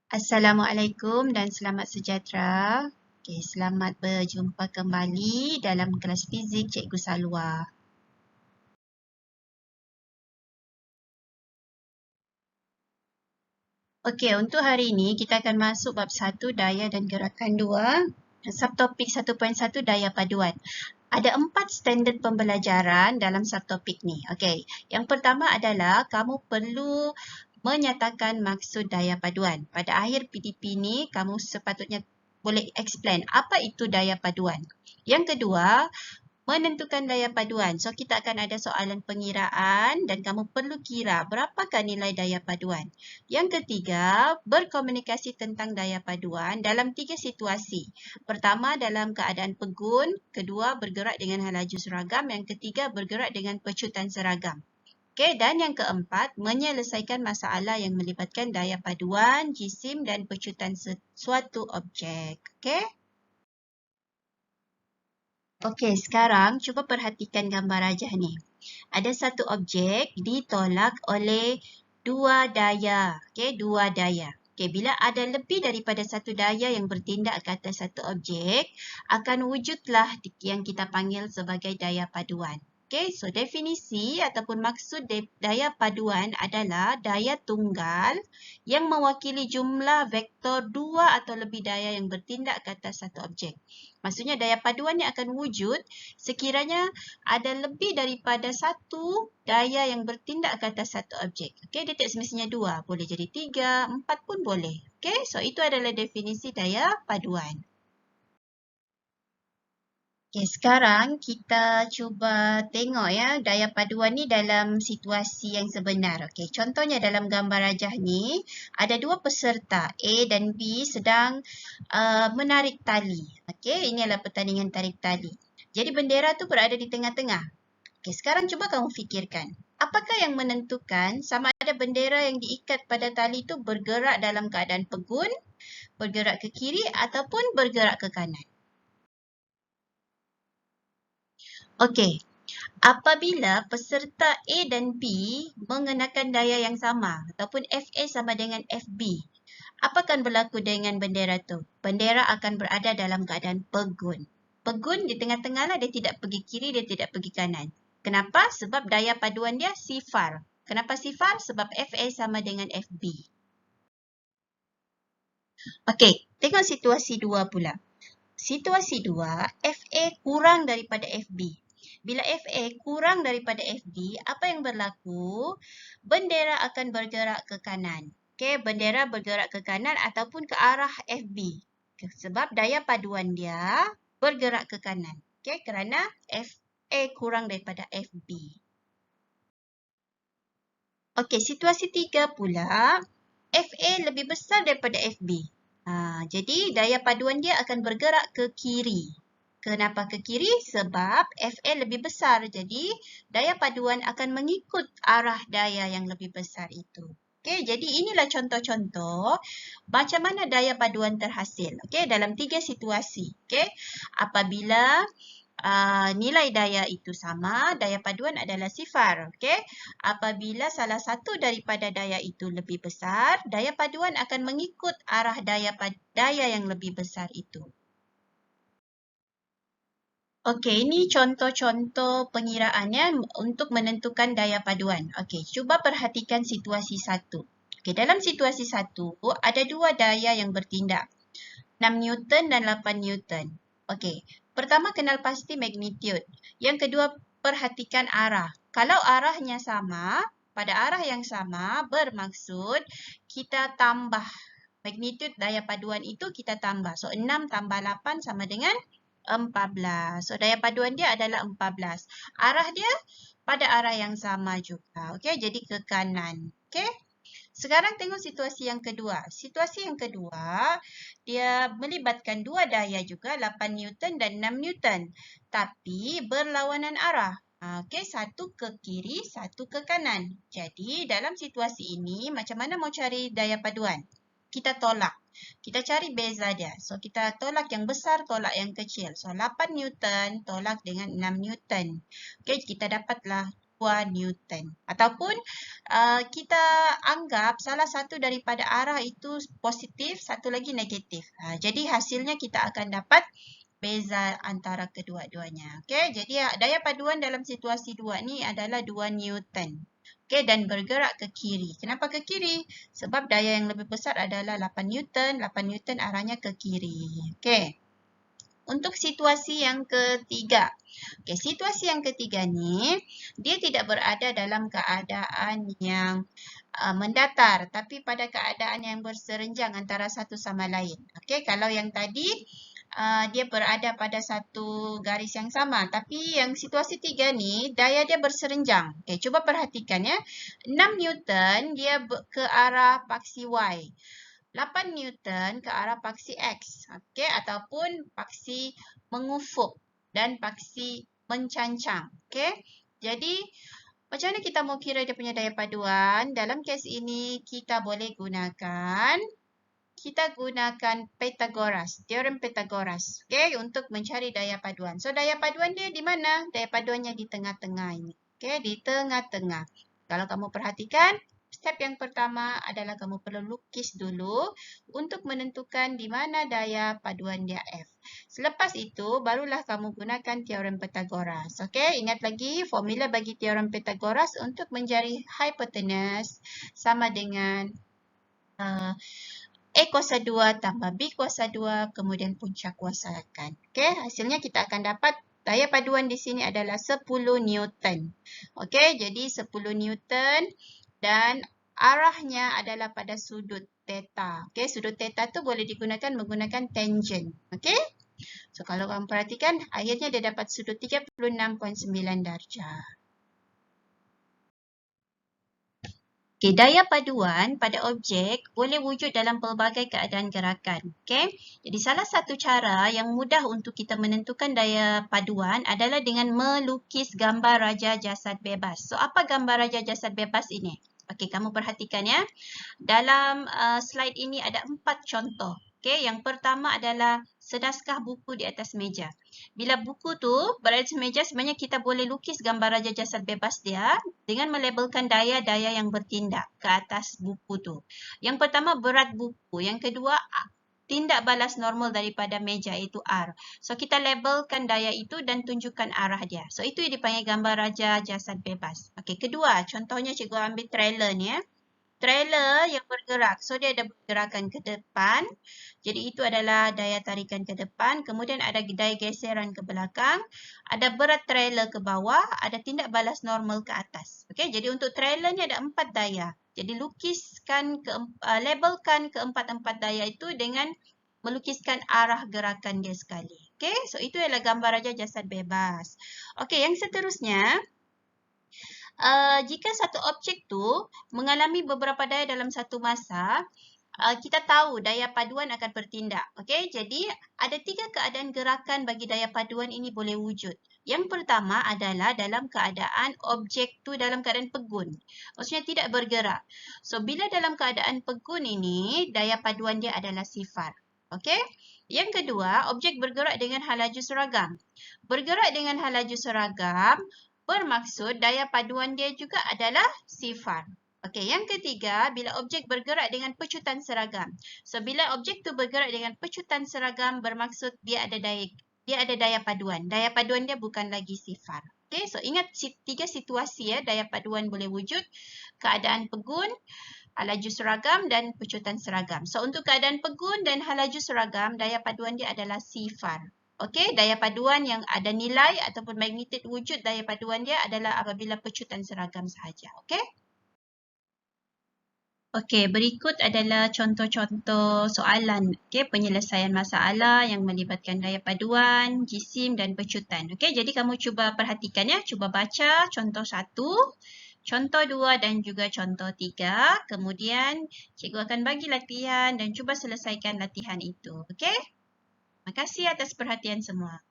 Assalamualaikum dan selamat sejahtera. Okay, selamat berjumpa kembali dalam kelas fizik Cikgu Salwa. Okey, untuk hari ini kita akan masuk bab 1 daya dan gerakan 2, subtopik 1.1 daya paduan. Ada 4 standard pembelajaran dalam subtopik ni. Okey, yang pertama adalah kamu perlu menyatakan maksud daya paduan. Pada akhir PDP ni kamu sepatutnya boleh explain apa itu daya paduan. Yang kedua, menentukan daya paduan. So, kita akan ada soalan pengiraan dan kamu perlu kira berapakah nilai daya paduan. Yang ketiga, berkomunikasi tentang daya paduan dalam 3 situasi. Pertama, dalam keadaan pegun. Kedua, bergerak dengan laju seragam. Yang ketiga, bergerak dengan pecutan seragam. Okey, dan yang keempat, menyelesaikan masalah yang melibatkan daya paduan, jisim dan pecutan suatu objek. Okey? Okey, sekarang cuba perhatikan gambar rajah ni. Ada satu objek ditolak oleh dua daya. Okey, dua daya. Okey, bila ada lebih daripada satu daya yang bertindak ke atas satu objek, akan wujudlah yang kita panggil sebagai daya paduan. Okey, so definisi ataupun maksud daya paduan adalah daya tunggal yang mewakili jumlah vektor dua atau lebih daya yang bertindak ke atas satu objek. Maksudnya daya paduan ni akan wujud sekiranya ada lebih daripada satu daya yang bertindak ke atas satu objek. Okey, dia tak semestinya dua, boleh jadi tiga, empat pun boleh. Okey, so itu adalah definisi daya paduan. Okey, sekarang kita cuba tengok ya daya paduan ni dalam situasi yang sebenar. Okey, contohnya dalam gambar rajah ni ada dua peserta A dan B sedang menarik tali. Okey, ini adalah pertandingan tarik tali. Jadi bendera tu berada di tengah-tengah. Okey, sekarang cuba kamu fikirkan. Apakah yang menentukan sama ada bendera yang diikat pada tali itu bergerak dalam keadaan pegun, bergerak ke kiri ataupun bergerak ke kanan? Okey, apabila peserta A dan B mengenakan daya yang sama ataupun FA sama dengan FB, apa akan berlaku dengan bendera tu? Bendera akan berada dalam keadaan pegun. Pegun di tengah-tengah lah, dia tidak pergi kiri, dia tidak pergi kanan. Kenapa? Sebab daya paduan dia sifar. Kenapa sifar? Sebab FA sama dengan FB. Okey, tengok situasi 2 pula. Situasi 2, FA kurang daripada FB. Bila FA kurang daripada FB, apa yang berlaku? Bendera akan bergerak ke kanan. Okey, bendera bergerak ke kanan ataupun ke arah FB. Sebab daya paduan dia bergerak ke kanan. Okey, kerana FA kurang daripada FB. Okey, situasi 3 pula, FA lebih besar daripada FB. Jadi daya paduan dia akan bergerak ke kiri. Kenapa ke kiri? Sebab FA lebih besar. Jadi daya paduan akan mengikut arah daya yang lebih besar itu. Okey, jadi inilah contoh-contoh macam mana daya paduan terhasil. Okey, dalam 3 situasi. Okey, apabila nilai daya itu sama, daya paduan adalah sifar. Okey, apabila salah satu daripada daya itu lebih besar, daya paduan akan mengikut arah daya yang lebih besar itu. Okey, ini contoh-contoh pengiraannya untuk menentukan daya paduan. Okey, cuba perhatikan situasi 1. Okey, dalam situasi 1 ada dua daya yang bertindak. 6 Newton dan 8 Newton. Okey, pertama kenal pasti magnitude. Yang kedua, perhatikan arah. Kalau arahnya sama, pada arah yang sama, bermaksud kita tambah magnitude daya paduan itu kita tambah. So, 6 tambah 8 sama dengan 14. So, daya paduan dia adalah 14. Arah dia pada arah yang sama juga. Okey, jadi ke kanan. Okey. Sekarang tengok situasi yang kedua. Situasi yang kedua, dia melibatkan dua daya juga, 8 Newton dan 6 Newton. Tapi berlawanan arah. Okey, satu ke kiri, satu ke kanan. Jadi, dalam situasi ini, macam mana mau cari daya paduan? Kita tolak. Kita cari beza dia. So, kita tolak yang besar, tolak yang kecil. So, 8 Newton tolak dengan 6 Newton. Okey, kita dapatlah 2 Newton. Ataupun kita anggap salah satu daripada arah itu positif, satu lagi negatif. Jadi hasilnya kita akan dapat beza antara kedua-duanya. Okey, jadi daya paduan dalam situasi 2 ni adalah 2 Newton. Okey, dan bergerak ke kiri. Kenapa ke kiri? Sebab daya yang lebih besar adalah 8 Newton. 8 Newton arahnya ke kiri. Okey. Untuk situasi yang ketiga. Okey, situasi yang ketiga ni, dia tidak berada dalam keadaan yang mendatar, tapi pada keadaan yang berserenjang antara satu sama lain. Okey, kalau yang tadi dia berada pada satu garis yang sama, tapi yang situasi 3 ni daya dia berserenjang. Okey, cuba perhatikan ya. 6 Newton dia ke arah paksi Y. 8 Newton ke arah paksi X, okey, ataupun paksi mengufuk dan paksi mencancang, okey. Jadi macam mana kita mau kira dia punya daya paduan? Dalam kes ini kita boleh gunakan Pythagoras, teorem Pythagoras, okey, untuk mencari daya paduan. So daya paduan dia di mana? Daya paduannya di tengah-tengah ini. Okey, di tengah-tengah. Kalau kamu perhatikan, step yang pertama adalah kamu perlu lukis dulu untuk menentukan di mana daya paduan dia F. Selepas itu, barulah kamu gunakan teorem Pythagoras. Okey, ingat lagi formula bagi teorem Pythagoras untuk mencari hipotenus sama dengan A kuasa 2 tambah B kuasa 2 kemudian puncak kuasakan. Okey, hasilnya kita akan dapat daya paduan di sini adalah 10 Newton. Okey, jadi 10 Newton dan arahnya adalah pada sudut theta. Okey, sudut theta tu boleh digunakan menggunakan tangent. Okey? So kalau kamu perhatikan, akhirnya dia dapat sudut 36.9 darjah. Okey, daya paduan pada objek boleh wujud dalam pelbagai keadaan gerakan. Okey, jadi salah satu cara yang mudah untuk kita menentukan daya paduan adalah dengan melukis gambar raja jasad bebas. So, apa gambar raja jasad bebas ini? Okey, kamu perhatikan ya. Dalam slide ini ada 4 contoh. Okey, yang pertama adalah sedaskah buku di atas meja. Bila buku tu berada di atas meja, sebenarnya kita boleh lukis gambar raja jasad bebas dia dengan melabelkan daya-daya yang bertindak ke atas buku tu. Yang pertama berat buku, yang kedua tindak balas normal daripada meja iaitu R. So kita labelkan daya itu dan tunjukkan arah dia. So itu yang dipanggil gambar raja jasad bebas. Okey, kedua contohnya cikgu ambil trailer ni ya. Trailer yang bergerak. So dia ada pergerakan ke depan. Jadi itu adalah daya tarikan ke depan. Kemudian ada daya geseran ke belakang. Ada berat trailer ke bawah. Ada tindak balas normal ke atas. Okey, jadi untuk trailer ni ada 4 daya. Jadi lukiskan, labelkan keempat-empat daya itu dengan melukiskan arah gerakan dia sekali. Okey, so itu adalah gambar raja jasad bebas. Okey, yang seterusnya, jika satu objek tu mengalami beberapa daya dalam satu masa, kita tahu daya paduan akan bertindak. Okey, jadi ada 3 keadaan gerakan bagi daya paduan ini boleh wujud. Yang pertama adalah dalam keadaan objek tu dalam keadaan pegun. Maksudnya tidak bergerak. So, bila dalam keadaan pegun ini, daya paduan dia adalah sifar. Okey. Yang kedua, objek bergerak dengan hal laju seragam. Bergerak dengan hal laju seragam bermaksud daya paduan dia juga adalah sifar. Okey, yang ketiga, bila objek bergerak dengan pecutan seragam. So, bila objek tu bergerak dengan pecutan seragam bermaksud dia ada daya paduan. Daya paduan dia bukan lagi sifar. Okey, so ingat 3 situasi ya, daya paduan boleh wujud. Keadaan pegun, hal laju seragam dan pecutan seragam. So, untuk keadaan pegun dan hal laju seragam, daya paduan dia adalah sifar. Okey, daya paduan yang ada nilai ataupun magnitude wujud daya paduan dia adalah apabila pecutan seragam sahaja. Okey? Okey, berikut adalah contoh-contoh soalan. Okey, penyelesaian masalah yang melibatkan daya paduan, jisim dan pecutan. Okey, jadi kamu cuba perhatikan ya. Cuba baca contoh 1, contoh 2 dan juga contoh 3. Kemudian, cikgu akan bagi latihan dan cuba selesaikan latihan itu. Okey? Terima kasih atas perhatian semua.